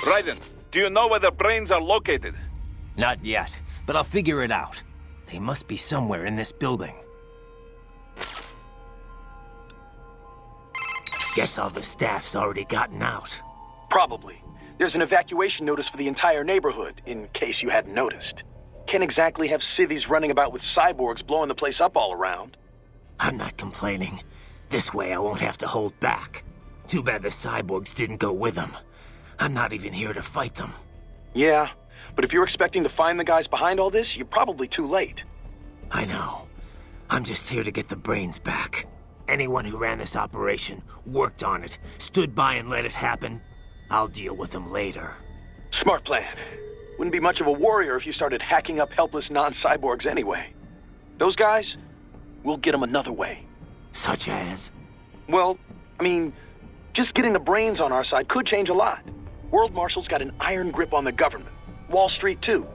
Raiden, do you know where the brains are located? Not yet, but I'll figure it out. They must be somewhere in this building. Guess all the staff's already gotten out. Probably. There's an evacuation notice for the entire neighborhood, in case you hadn't noticed. Can't exactly have civvies running about with cyborgs blowing the place up all around. I'm not complaining. This way I won't have to hold back. Too bad the cyborgs didn't go with them. I'm not even here to fight them. Yeah, but if you're expecting to find the guys behind all this, you're probably too late. I know. I'm just here to get the brains back. Anyone who ran this operation, worked on it, stood by and let it happen, I'll deal with them later. Smart plan. Wouldn't be much of a warrior if you started hacking up helpless non-cyborgs anyway. Those guys, we'll get them another way. Such as? Well, I mean, just getting the brains on our side could change a lot. World Marshal's got an iron grip on the government. Wall Street, too.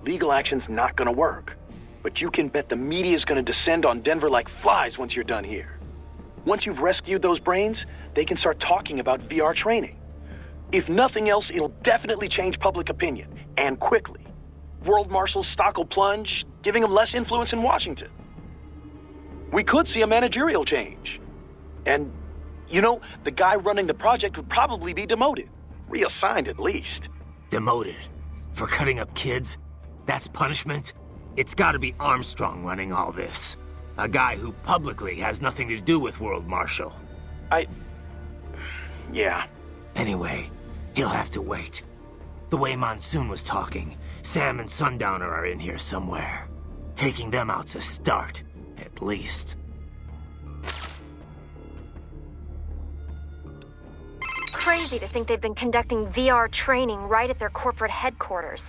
Legal action's not gonna work. But you can bet the media's gonna descend on Denver like flies once you're done here. Once you've rescued those brains, they can start talking about VR training. If nothing else, it'll definitely change public opinion, and quickly. World Marshal's stock will plunge, giving them less influence in Washington. We could see a managerial change. And, you know, the guy running the project would probably be demoted. Reassigned, at least. Demoted? For cutting up kids? That's punishment? It's gotta be Armstrong running all this. A guy who publicly has nothing to do with World Marshal. Yeah. Anyway, he'll have to wait. The way Monsoon was talking, Sam and Sundowner are in here somewhere. Taking them out's a start, at least. Crazy to think they've been conducting VR training right at their corporate headquarters.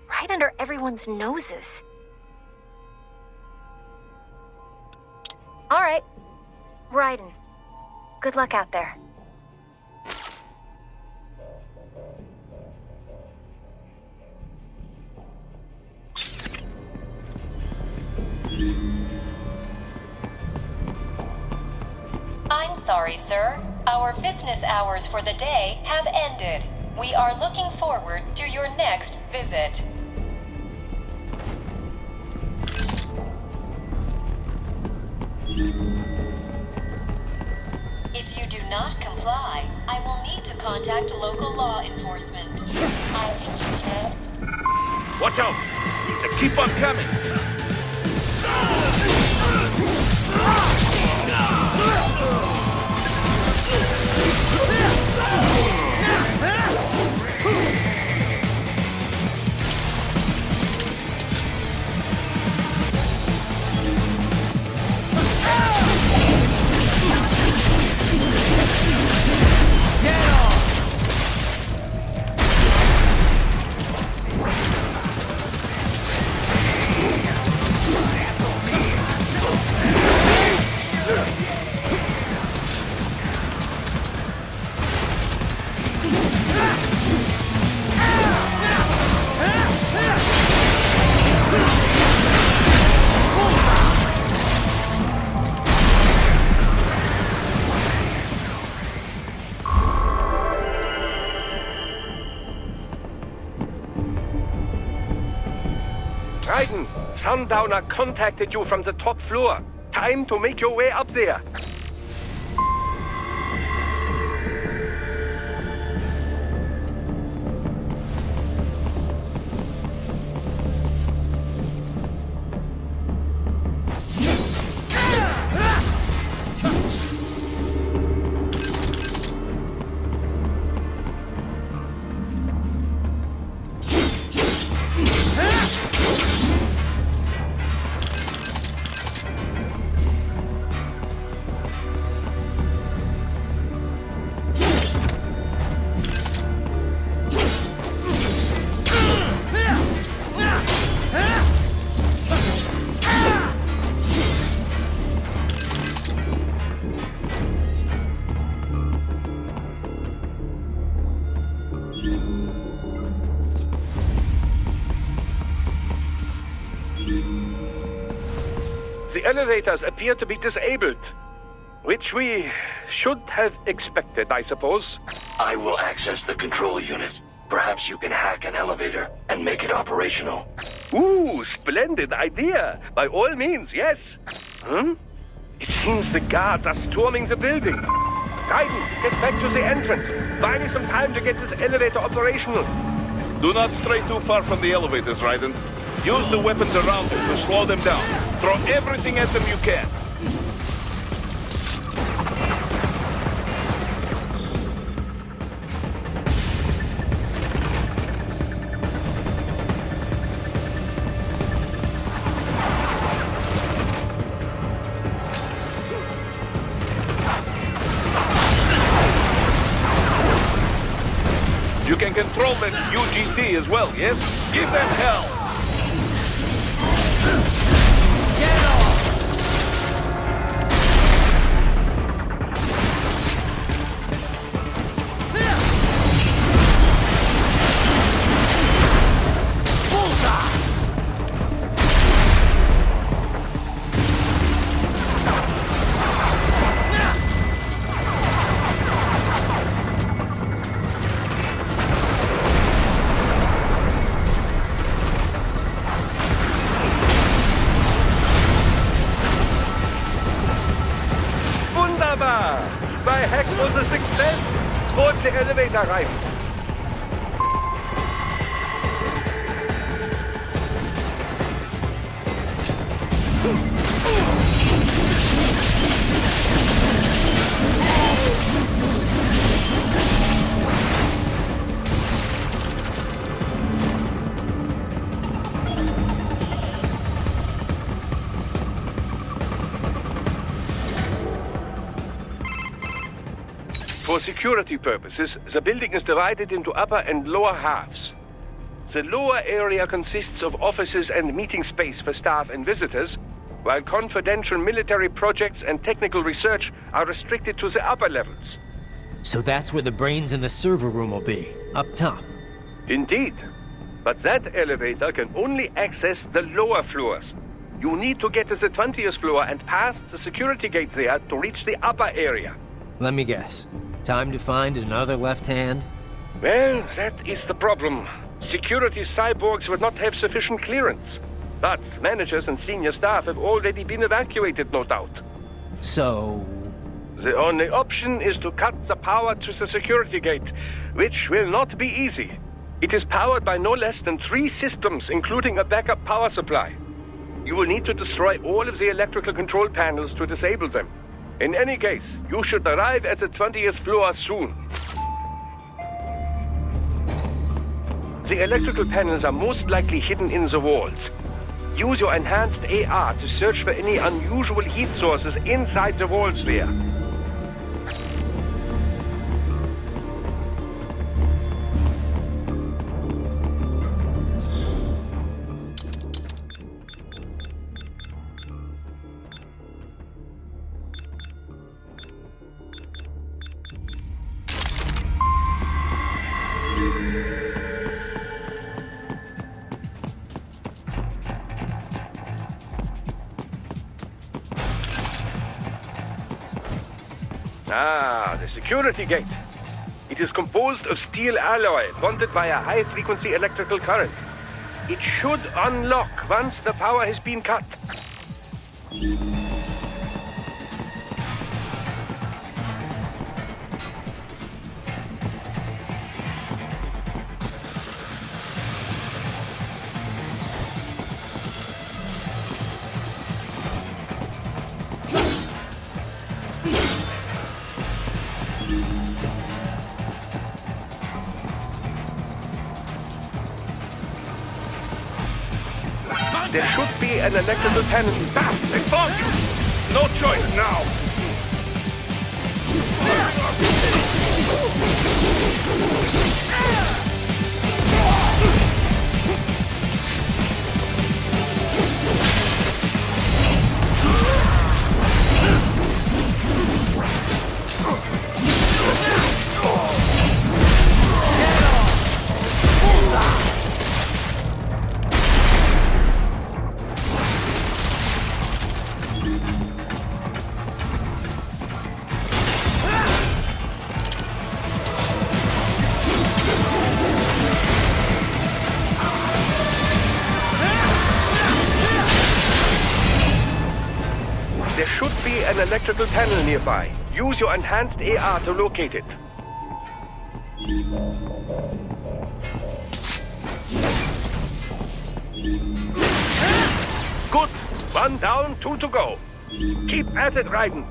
Right under everyone's noses. All right. Raiden. Good luck out there. I'm sorry, sir. Our business hours for the day have ended. We are looking forward to your next visit. If you do not comply, I will need to contact local law enforcement. I think you can. Watch out! They keep on coming! Raiden, Sundowner contacted you from the top floor. Time to make your way up there. The elevators appear to be disabled, which we should have expected, I suppose. I will access the control unit. Perhaps you can hack an elevator and make it operational. Ooh, splendid idea. By all means, yes. It seems the guards are storming the building. Raiden, get back to the entrance. Buy me some time to get this elevator operational. Do not stray too far from the elevators, Raiden. Use the weapons around you to slow them down. Throw everything at them you can. You can control that UGC as well, yes? Give them hell! Wunderbar! My hack was a success! Board the elevator rein! For security purposes, the building is divided into upper and lower halves. The lower area consists of offices and meeting space for staff and visitors, while confidential military projects and technical research are restricted to the upper levels. So that's where the brains in the server room will be, up top. Indeed. But that elevator can only access the lower floors. You need to get to the 20th floor and pass the security gate there to reach the upper area. Let me guess. Time to find another left hand? Well, that is the problem. Security cyborgs would not have sufficient clearance. But managers and senior staff have already been evacuated, no doubt. So... The only option is to cut the power to the security gate, which will not be easy. It is powered by no less than 3 systems, including a backup power supply. You will need to destroy all of the electrical control panels to disable them. In any case, you should arrive at the 20th floor soon. The electrical panels are most likely hidden in the walls. Use your enhanced AR to search for any unusual heat sources inside the walls there. Ah, the security gate. It is composed of steel alloy bonded by a high-frequency electrical current. It should unlock once the power has been cut. There should be an electrical panel. Fast! I found you! No choice now! an electrical panel nearby. Use your enhanced AR to locate it. Good. 1 down, 2 to go. Keep at it, Raiden.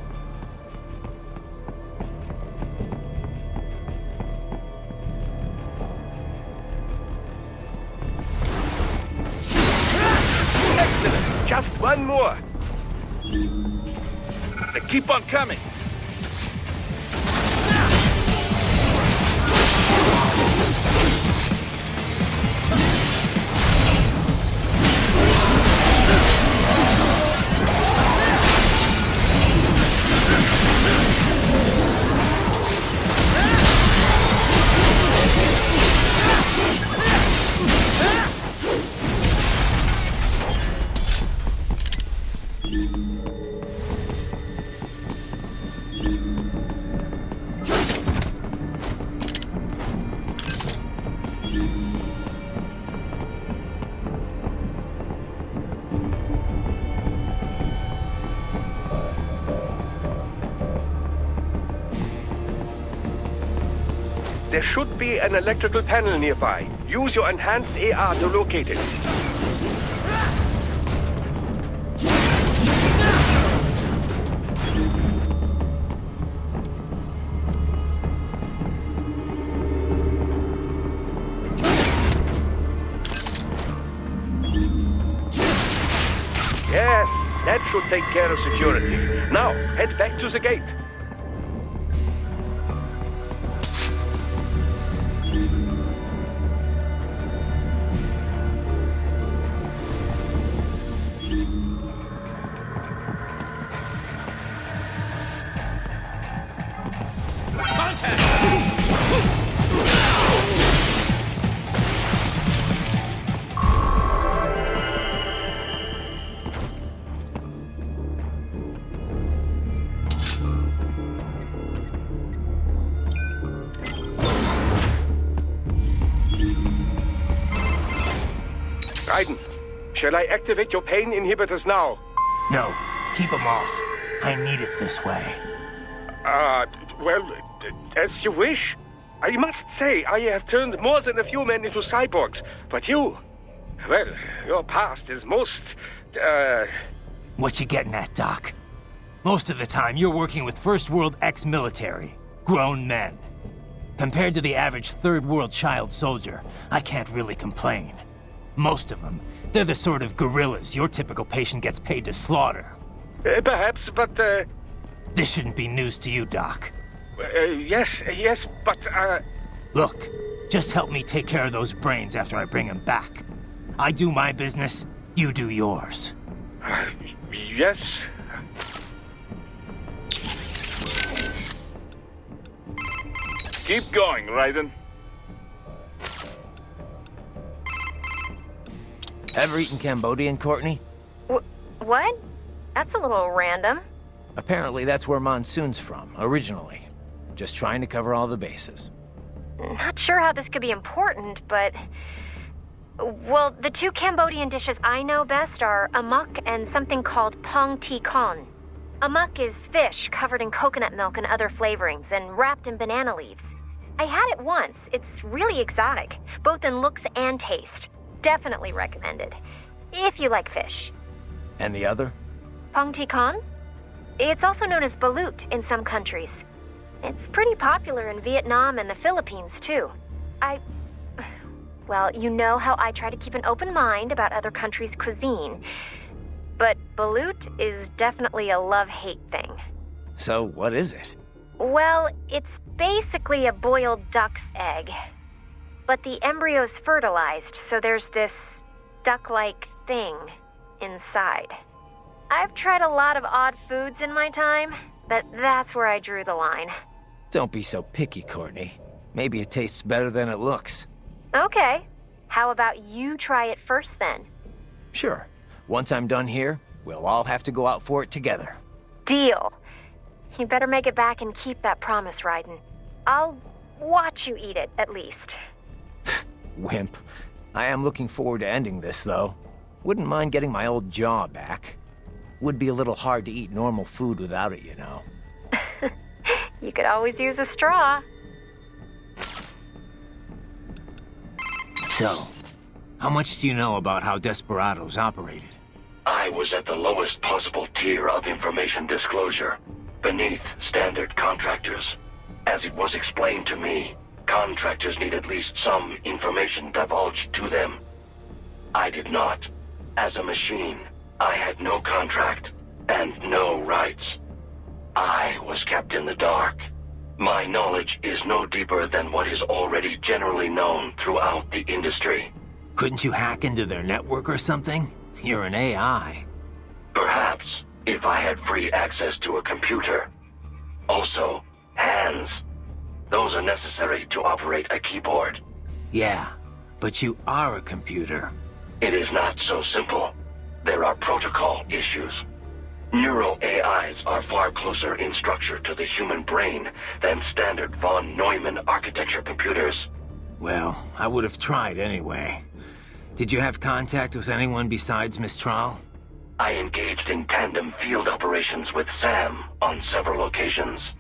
Excellent. Just 1 more. They keep on coming. There should be an electrical panel nearby. Use your enhanced AR to locate it. Yes, that should take care of security. Now, head back to the gate. Raiden, shall I activate your pain inhibitors now? No, keep them off. I need it this way. Well, as you wish. I must say, I have turned more than a few men into cyborgs, but you... Well, your past is most, What you getting at, Doc? Most of the time, you're working with First World ex-military. Grown men. Compared to the average Third World child soldier, I can't really complain. Most of them, they're the sort of guerrillas your typical patient gets paid to slaughter. Perhaps, but, This shouldn't be news to you, Doc. yes, but, Look, just help me take care of those brains after I bring them back. I do my business, you do yours. Yes. Keep going, Raiden. Ever eaten Cambodian, Courtney? What? That's a little random. Apparently that's where Monsoon's from, originally. Just trying to cover all the bases. Not sure how this could be important, but... Well, the 2 Cambodian dishes I know best are amok and something called pong ti con. Amok is fish covered in coconut milk and other flavorings and wrapped in banana leaves. I had it once. It's really exotic, both in looks and taste. Definitely recommended, if you like fish. And the other? Pong ti con? It's also known as balut in some countries. It's pretty popular in Vietnam and the Philippines, too. Well, you know how I try to keep an open mind about other countries' cuisine. But balut is definitely a love-hate thing. So, what is it? Well, it's basically a boiled duck's egg. But the embryo's fertilized, so there's this duck-like thing inside. I've tried a lot of odd foods in my time, but that's where I drew the line. Don't be so picky, Courtney. Maybe it tastes better than it looks. Okay. How about you try it first, then? Sure. Once I'm done here, we'll all have to go out for it together. Deal. You better make it back and keep that promise, Raiden. I'll watch you eat it, at least. Wimp. I am looking forward to ending this, though. Wouldn't mind getting my old jaw back. Would be a little hard to eat normal food without it, you know. You could always use a straw. So, how much do you know about how Desperados operated? I was at the lowest possible tier of information disclosure, beneath standard contractors. As it was explained to me, contractors need at least some information divulged to them. I did not. As a machine, I had no contract and no rights. I was kept in the dark. My knowledge is no deeper than what is already generally known throughout the industry. Couldn't you hack into their network or something? You're an AI. Perhaps, if I had free access to a computer. Also, hands. Those are necessary to operate a keyboard. Yeah, but you are a computer. It is not so simple. There are protocol issues. Neural AIs are far closer in structure to the human brain than standard von Neumann architecture computers. Well, I would have tried anyway. Did you have contact with anyone besides Mistral? I engaged in tandem field operations with Sam on several occasions.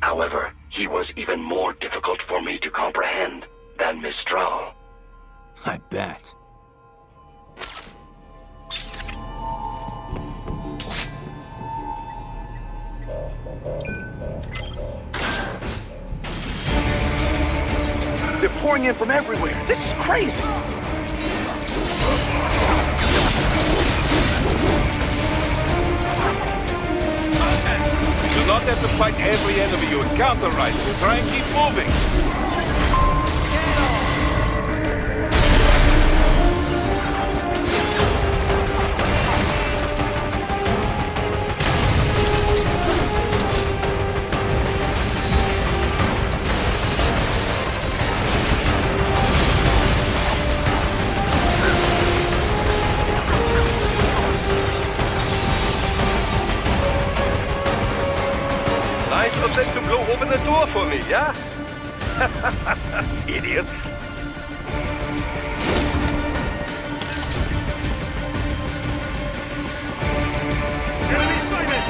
However, he was even more difficult for me to comprehend than Mistral. I bet. They're pouring in from everywhere. This is crazy. You do not have to fight every enemy you encounter, Raiden. Try and keep moving. Nice of them to blow open the door for me, yeah? Idiots. Enemy sighted!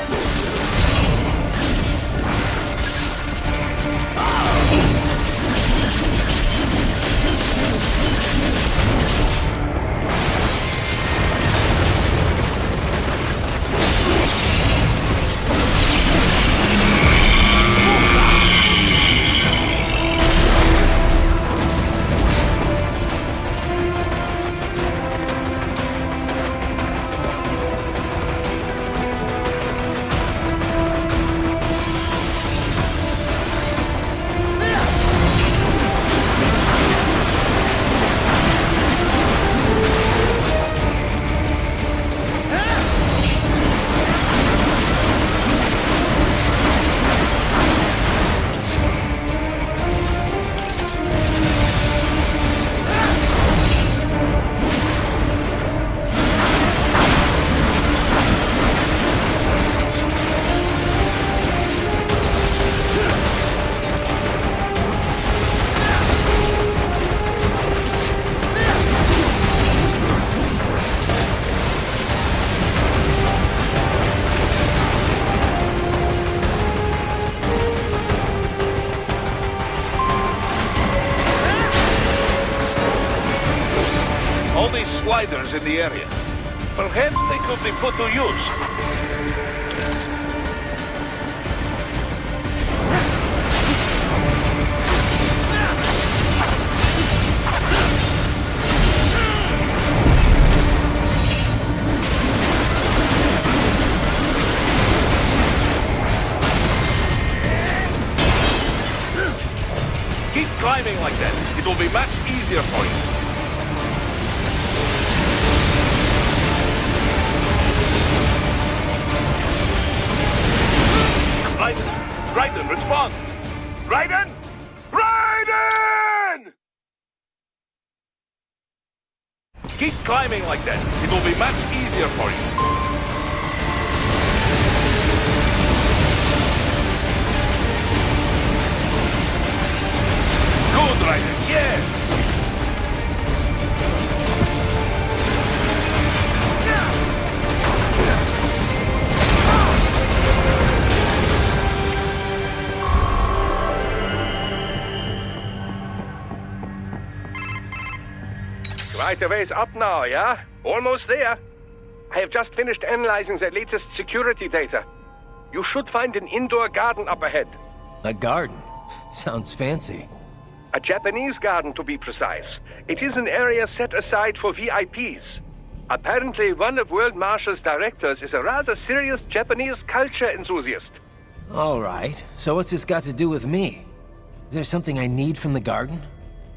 All these sliders in the area. Perhaps they could be put to use. Keep climbing like that. It will be much easier for you. Raiden, respond! Raiden! Raiden! Keep climbing like that. It will be much easier for you. Good, Raiden, yes! Right a ways up now, yeah? Almost there. I have just finished analyzing the latest security data. You should find an indoor garden up ahead. A garden? Sounds fancy. A Japanese garden, to be precise. It is an area set aside for VIPs. Apparently, one of World Marshal's directors is a rather serious Japanese culture enthusiast. All right. So what's this got to do with me? Is there something I need from the garden?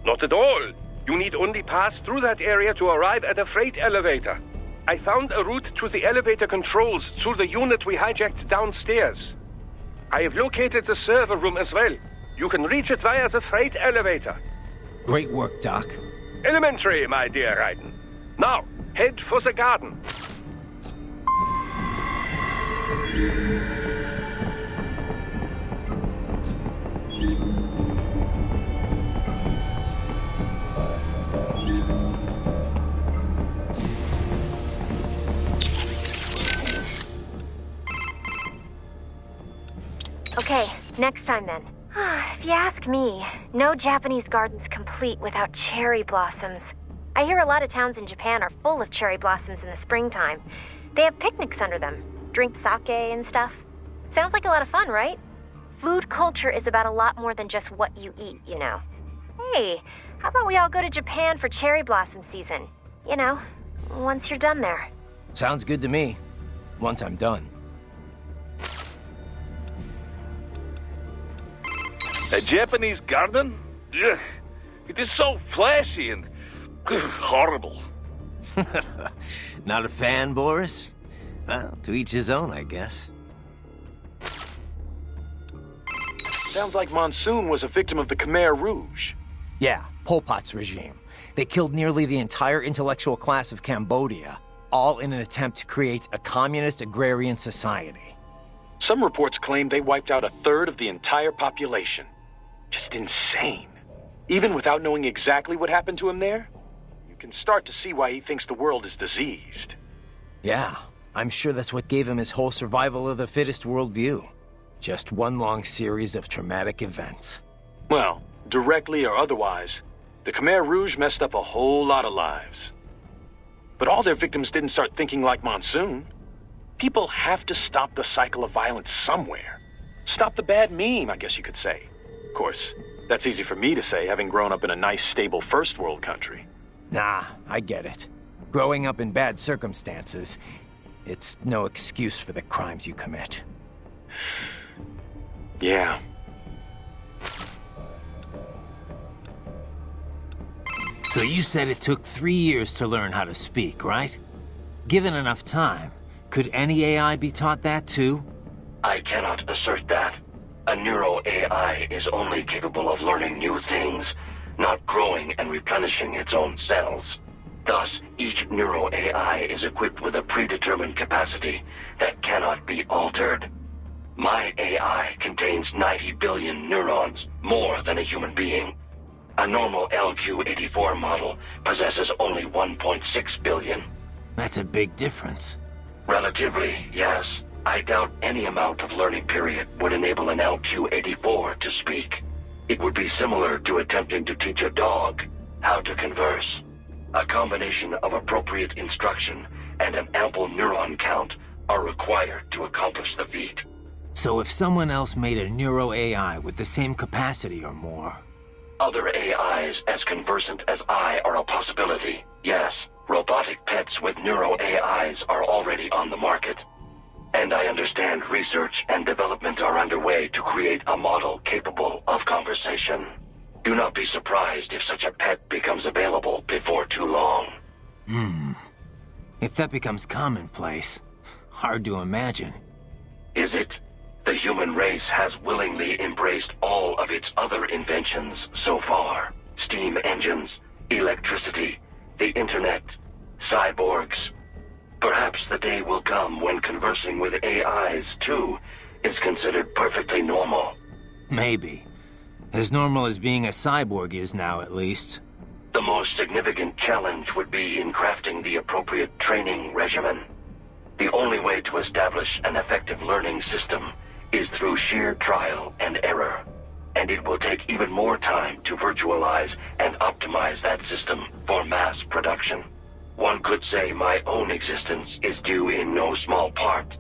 Not at all. You need only pass through that area to arrive at a freight elevator. I found a route to the elevator controls through the unit we hijacked downstairs. I have located the server room as well. You can reach it via the freight elevator. Great work, Doc. Elementary, my dear Raiden. Now, head for the garden. Okay, next time then. If you ask me, no Japanese garden's complete without cherry blossoms. I hear a lot of towns in Japan are full of cherry blossoms in the springtime. They have picnics under them, drink sake and stuff. Sounds like a lot of fun, right? Food culture is about a lot more than just what you eat, you know. Hey, how about we all go to Japan for cherry blossom season? You know, once you're done there. Sounds good to me. Once I'm done. A Japanese garden? Ugh. It is so flashy and horrible. Not a fan, Boris? Well, to each his own, I guess. Sounds like Monsoon was a victim of the Khmer Rouge. Yeah, Pol Pot's regime. They killed nearly the entire intellectual class of Cambodia, all in an attempt to create a communist agrarian society. Some reports claim they wiped out a third of the entire population. Just insane. Even without knowing exactly what happened to him there, you can start to see why he thinks the world is diseased. Yeah, I'm sure that's what gave him his whole survival of the fittest worldview. Just one long series of traumatic events. Well, directly or otherwise, the Khmer Rouge messed up a whole lot of lives. But all their victims didn't start thinking like Monsoon. People have to stop the cycle of violence somewhere. Stop the bad meme, I guess you could say. Of course, that's easy for me to say, having grown up in a nice, stable first world country. Nah, I get it. Growing up in bad circumstances, it's no excuse for the crimes you commit. Yeah. So you said it took 3 years to learn how to speak, right? Given enough time, could any AI be taught that too? I cannot assert that. A neuro-AI is only capable of learning new things, not growing and replenishing its own cells. Thus, each neuro-AI is equipped with a predetermined capacity that cannot be altered. My AI contains 90 billion neurons, more than a human being. A normal LQ-84 model possesses only 1.6 billion. That's a big difference. Relatively, yes. I doubt any amount of learning period would enable an LQ-84 to speak. It would be similar to attempting to teach a dog how to converse. A combination of appropriate instruction and an ample neuron count are required to accomplish the feat. So if someone else made a neuro-AI with the same capacity or more... Other AIs as conversant as I are a possibility, yes. Robotic pets with neuro-AIs are already on the market. And I understand research and development are underway to create a model capable of conversation. Do not be surprised if such a pet becomes available before too long. If that becomes commonplace, hard to imagine. Is it? The human race has willingly embraced all of its other inventions so far. Steam engines, electricity, the internet, cyborgs. Perhaps the day will come when conversing with AIs, too, is considered perfectly normal. Maybe. As normal as being a cyborg is now, at least. The most significant challenge would be in crafting the appropriate training regimen. The only way to establish an effective learning system is through sheer trial and error. And it will take even more time to virtualize and optimize that system for mass production. One could say my own existence is due in no small part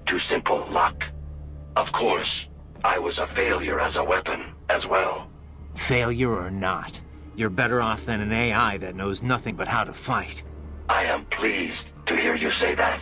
to simple luck. Of course, I was a failure as a weapon as well. Failure or not, you're better off than an AI that knows nothing but how to fight. I am pleased to hear you say that.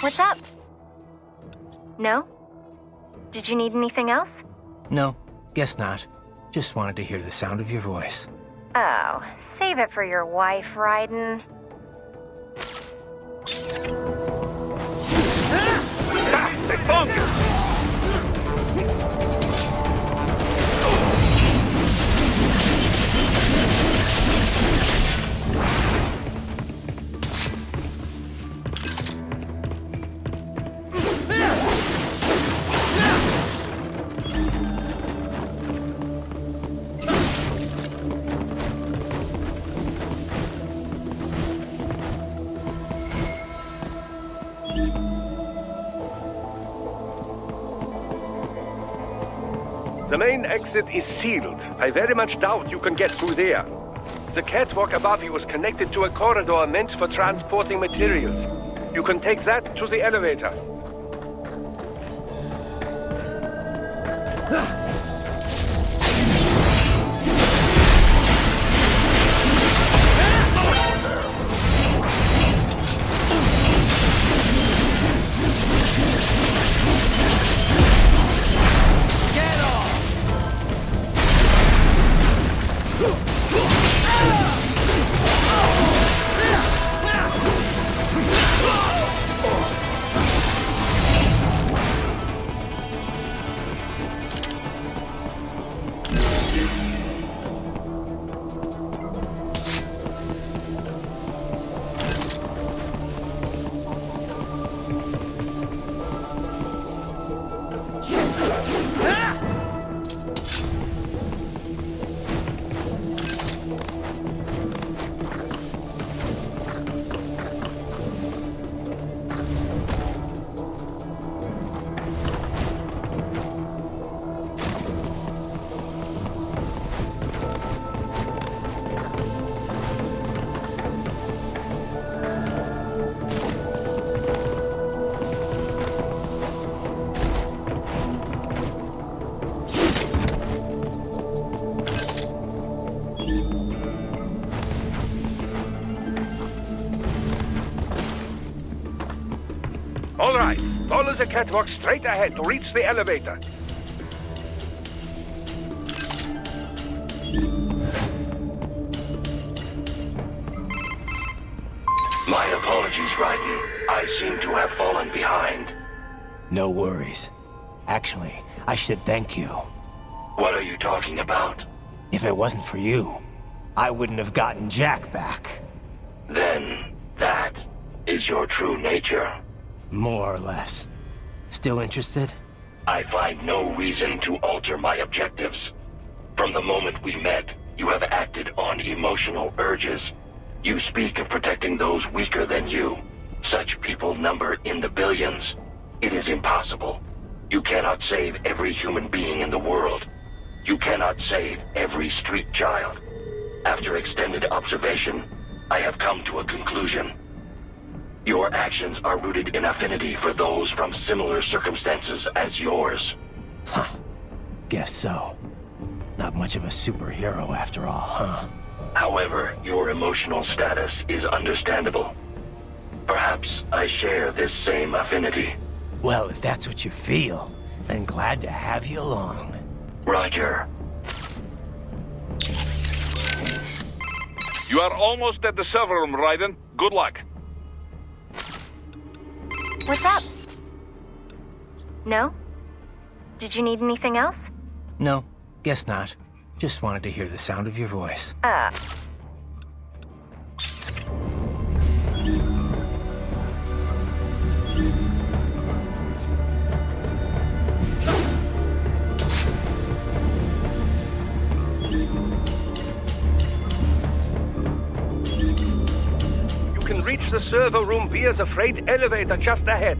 What's up? No? Did you need anything else? No, guess not. Just wanted to hear the sound of your voice. Oh, save it for your wife, Raiden. Se ponga! The main exit is sealed. I very much doubt you can get through there. The catwalk above you is connected to a corridor meant for transporting materials. You can take that to the elevator. All right, Follow the catwalk straight ahead to reach the elevator. My apologies, Raiden. I seem to have fallen behind. No worries. Actually, I should thank you. What are you talking about? If it wasn't for you, I wouldn't have gotten Jack back. Then, that is your true nature. More or less. Still interested? I find no reason to alter my objectives. From the moment we met, you have acted on emotional urges. You speak of protecting those weaker than you. Such people number in the billions. It is impossible. You cannot save every human being in the world. You cannot save every street child. After extended observation, I have come to a conclusion. Your actions are rooted in affinity for those from similar circumstances as yours. Huh. Guess so. Not much of a superhero after all, huh? However, your emotional status is understandable. Perhaps I share this same affinity. Well, if that's what you feel, then glad to have you along. Roger. You are almost at the server room, Raiden. Good luck. What's up? No? Did you need anything else? No, guess not. Just wanted to hear the sound of your voice. You can reach the server room via the freight elevator just ahead.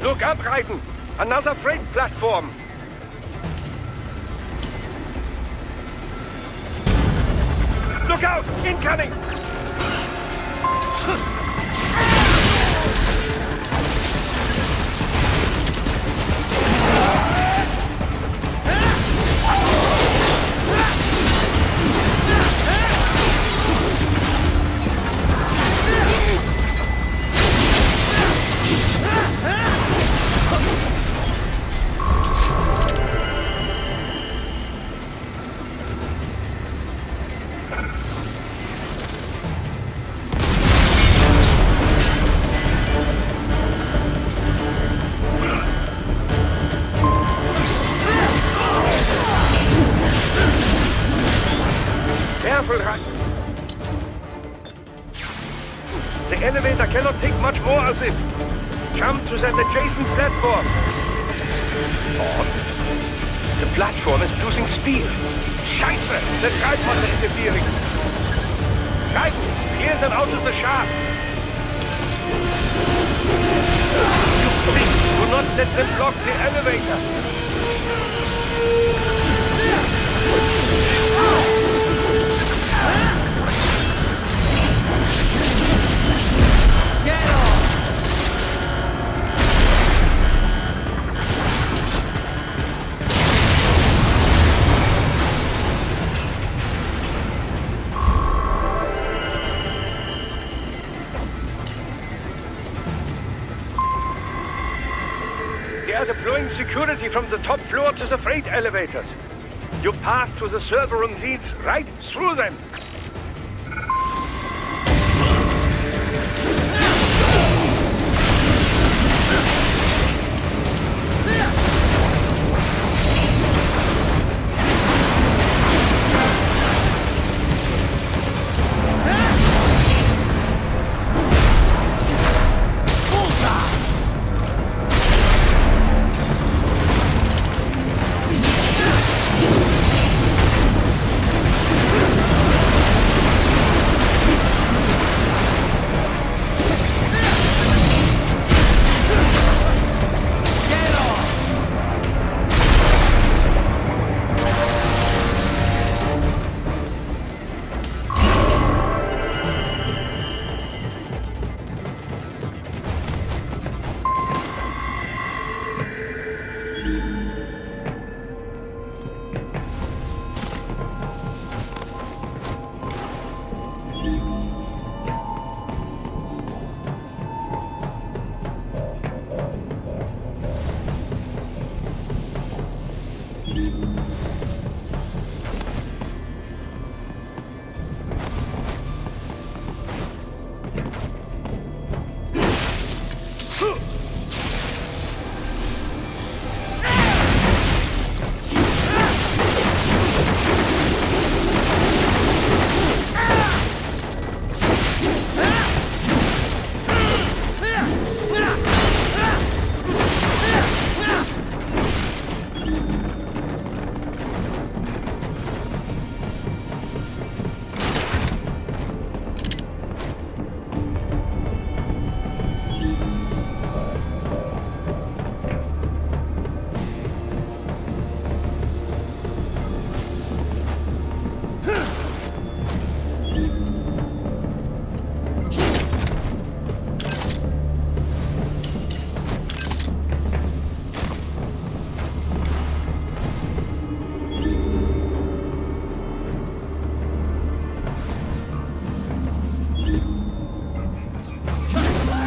Look up, Raiden! Another freight platform! Look out! Incoming! Careful, Raiden. The elevator cannot take much more of this. Jump to that adjacent platform. On. The platform is losing speed. Scheiße! The Treibhaus is interfering. Raiden, clear them out of the shaft. You please do not let them block the elevator. They are deploying security from the top floor to the freight elevators. Your path to the server room leads right through them.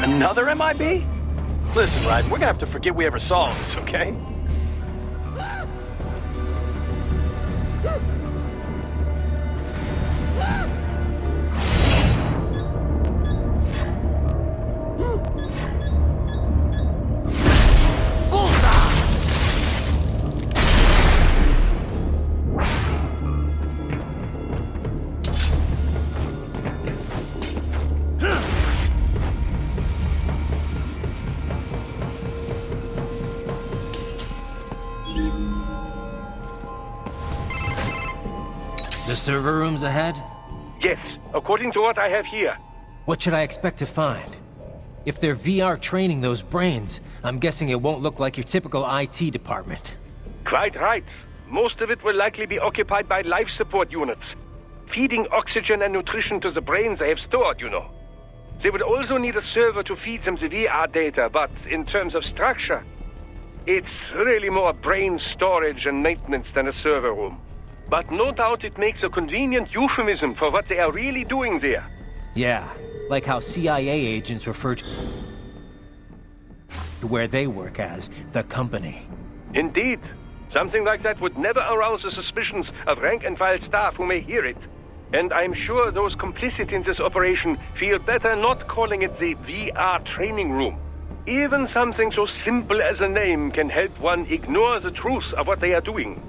Another MIB? Listen, Raiden, we're gonna have to forget we ever saw this, okay? The server room's ahead? Yes, according to what I have here. What should I expect to find? If they're VR training those brains, I'm guessing it won't look like your typical IT department. Quite right. Most of it will likely be occupied by life support units. Feeding oxygen and nutrition to the brains they have stored, you know. They would also need a server to feed them the VR data, but in terms of structure, it's really more brain storage and maintenance than a server room. But no doubt it makes a convenient euphemism for what they are really doing there. Yeah, like how CIA agents refer to where they work as the company. Indeed. Something like that would never arouse the suspicions of rank-and-file staff who may hear it. And I'm sure those complicit in this operation feel better not calling it the VR training room. Even something so simple as a name can help one ignore the truth of what they are doing.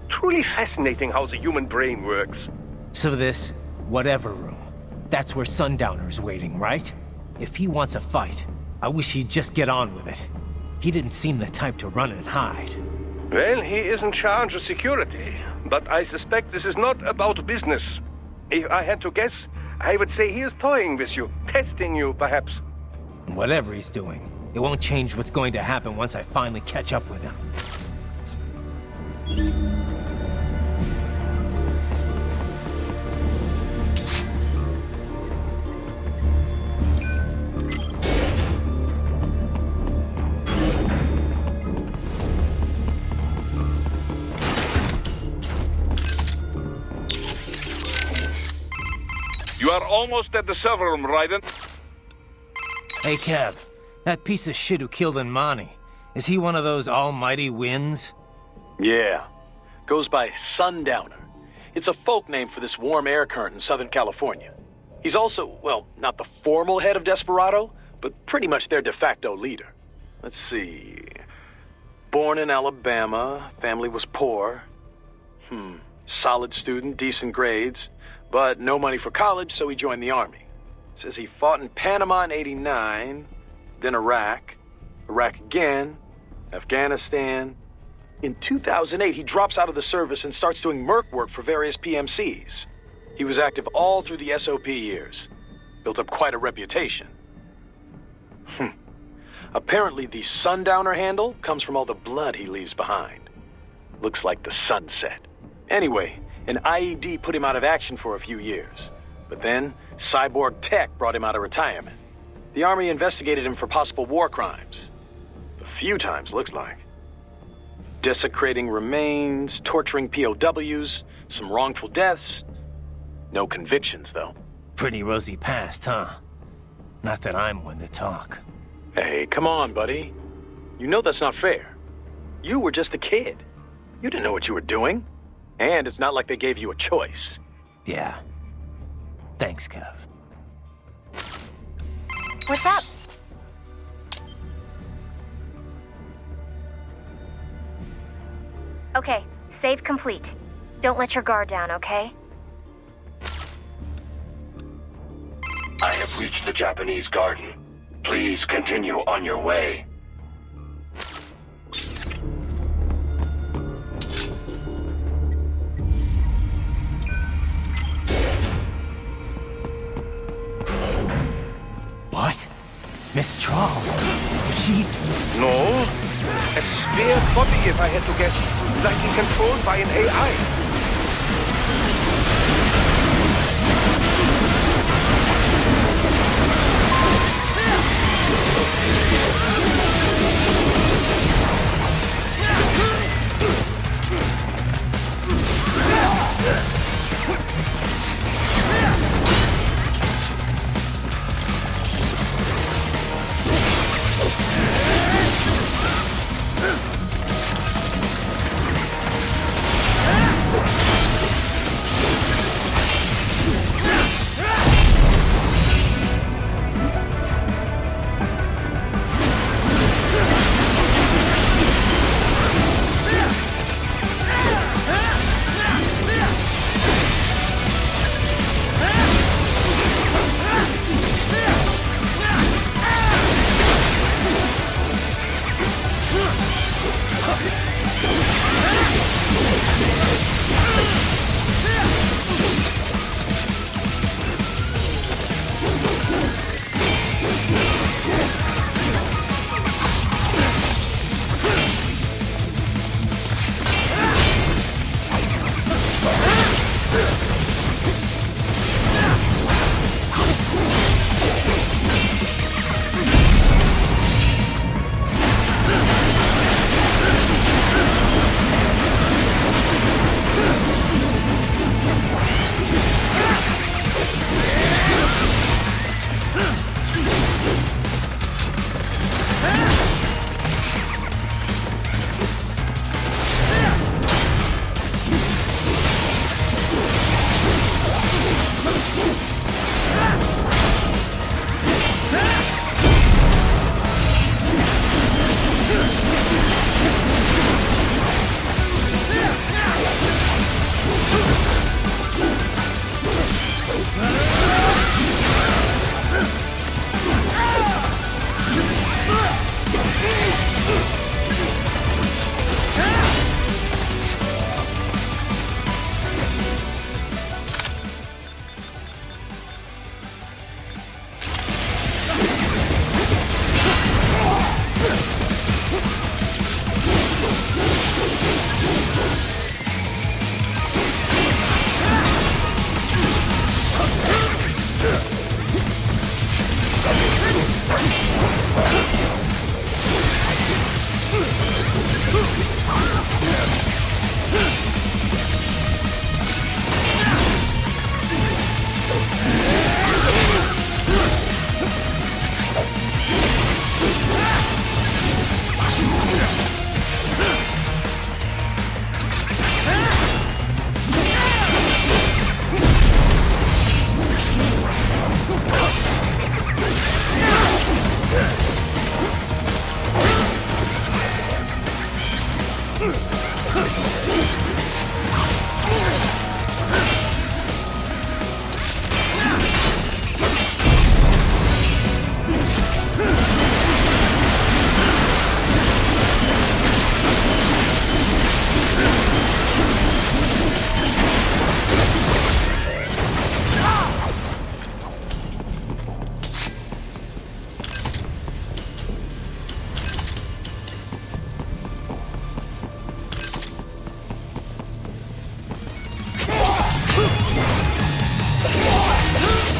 Truly fascinating how the human brain works. So this whatever room, that's where Sundowner's waiting, right? If he wants a fight, I wish he'd just get on with it. He didn't seem the type to run and hide. Well, he is in charge of security, but I suspect this is not about business. If I had to guess, I would say he is toying with you, testing you, perhaps. Whatever he's doing, it won't change what's going to happen once I finally catch up with him. You are almost at the server room, Raiden. Hey, Kev. That piece of shit who killed Imani, is he one of those almighty winds? Yeah. Goes by Sundowner. It's a folk name for this warm air current in Southern California. He's also, well, not the formal head of Desperado, but pretty much their de facto leader. Let's see. Born in Alabama, family was poor. Solid student, decent grades, but no money for college, so he joined the army. Says he fought in Panama in '89, then Iraq again, Afghanistan. In 2008, he drops out of the service and starts doing merc work for various PMCs. He was active all through the SOP years. Built up quite a reputation. Apparently, the Sundowner handle comes from all the blood he leaves behind. Looks like the sunset. Anyway, an IED put him out of action for a few years. But then, cyborg tech brought him out of retirement. The Army investigated him for possible war crimes. A few times, looks like. Desecrating remains, torturing POWs, some wrongful deaths. No convictions, though. Pretty rosy past, huh? Not that I'm one to talk. Hey, come on, buddy. You know that's not fair. You were just a kid. You didn't know what you were doing. And it's not like they gave you a choice. Yeah. Thanks, Kev. What's up? Okay, save complete. Don't let your guard down, okay? I have reached the Japanese garden. Please continue on your way. What? Miss Troll? She's... No? A spare body, if I had to guess. Likely controlled by an AI.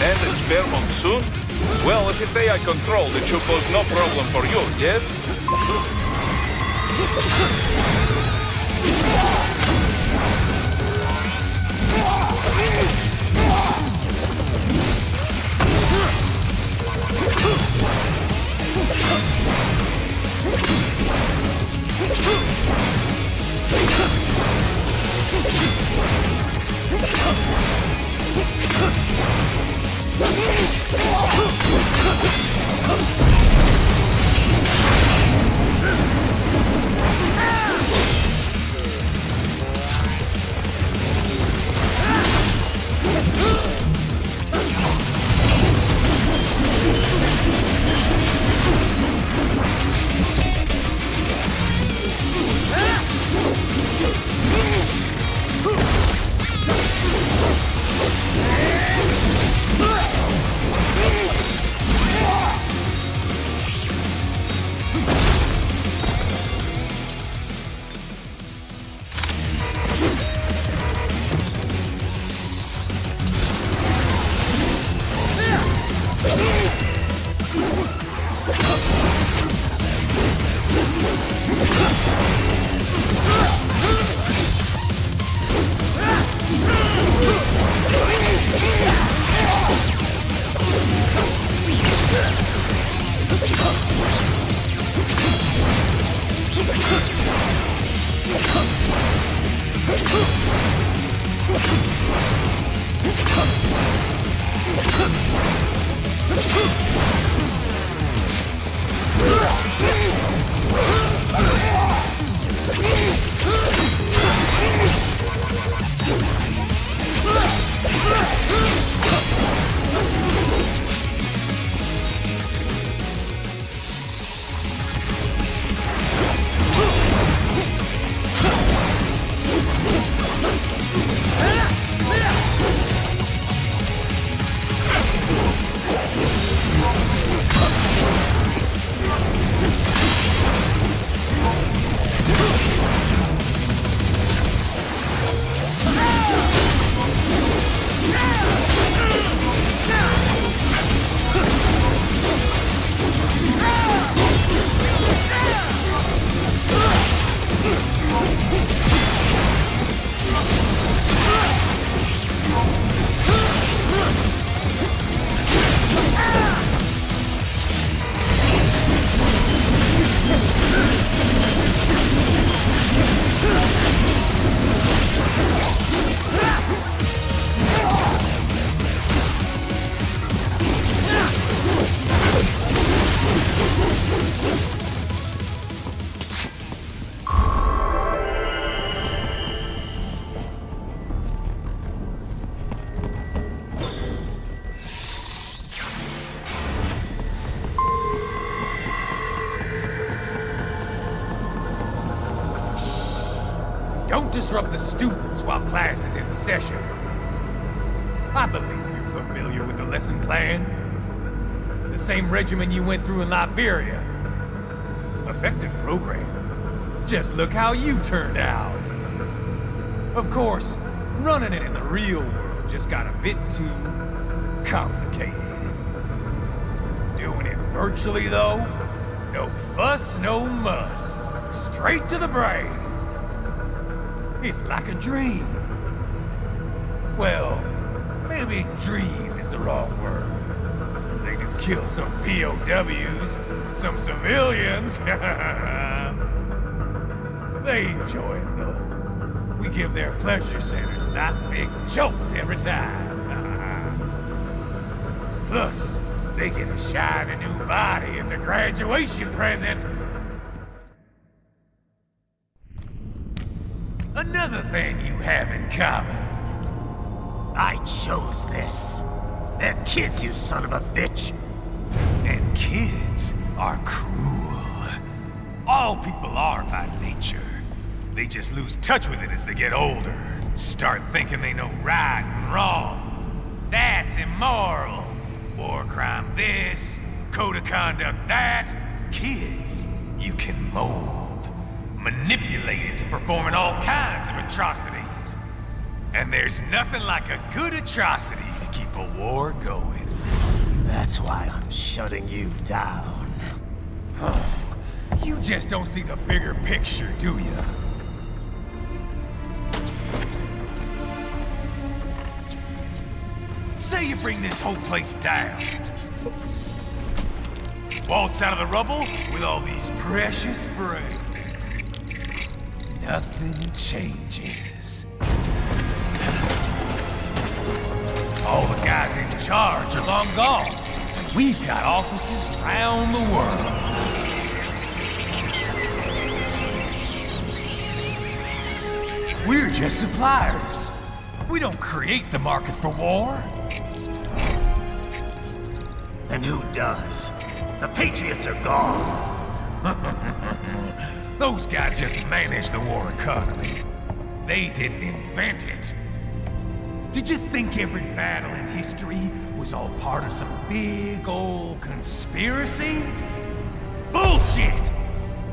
And a spare monsoon? Well, if it's AI controlled, it should pose no problem for you, yes? Don't disrupt the students while class is in session. I believe you're familiar with the lesson plan. The same regimen you went through in Liberia. Effective program. Just look how you turned out. Of course, running it in the real world just got a bit too complicated. Doing it virtually, though, no fuss, no muss. Straight to the brain. It's like a dream. Well, maybe dream is the wrong word. They do kill some POWs, some civilians. They enjoy it, though. We give their pleasure centers a nice big jolt every time. Plus, they get a shiny new body as a graduation present. Another thing you have in common. I chose this. They're kids, you son of a bitch. And kids are cruel. All people are by nature. They just lose touch with it as they get older. Start thinking they know right and wrong. That's immoral. War crime this, code of conduct that. Kids, you can mold, manipulate into performing all kinds of atrocities. And there's nothing like a good atrocity to keep a war going. That's why I'm shutting you down. You just don't see the bigger picture, do you? Say you bring this whole place down. Waltz out of the rubble with all these precious brains. Nothing changes. All the guys in charge are long gone. We've got offices around the world. We're just suppliers. We don't create the market for war. And who does? The Patriots are gone. Those guys just manage the war economy. They didn't invent it. Did you think every battle in history was all part of some big old conspiracy? Bullshit!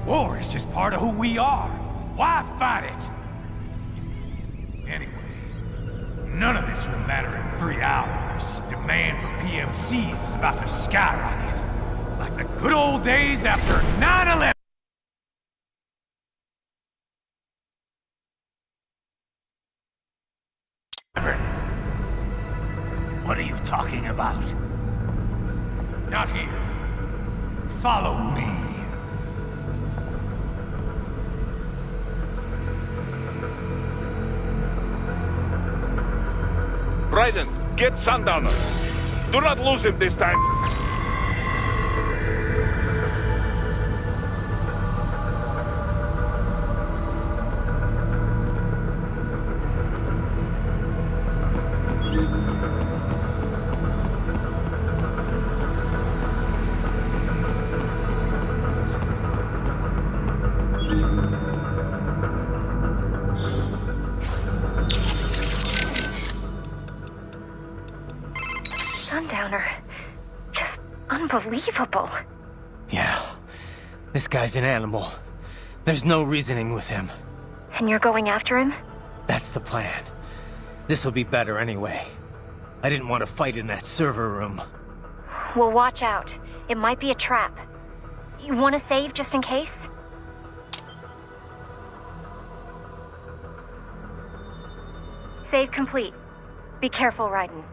War is just part of who we are. Why fight it? Anyway, none of this will matter in 3 hours. Demand for PMCs is about to skyrocket. Like the good old days after 9/11. What are you talking about? Not here. Follow me. Raiden, get Sundowner. Do not lose him this time. Sundowner. Just unbelievable. Yeah. This guy's an animal. There's no reasoning with him. And you're going after him? That's the plan. This'll be better anyway. I didn't want to fight in that server room. Well, watch out. It might be a trap. You want to save just in case? Save complete. Be careful, Raiden.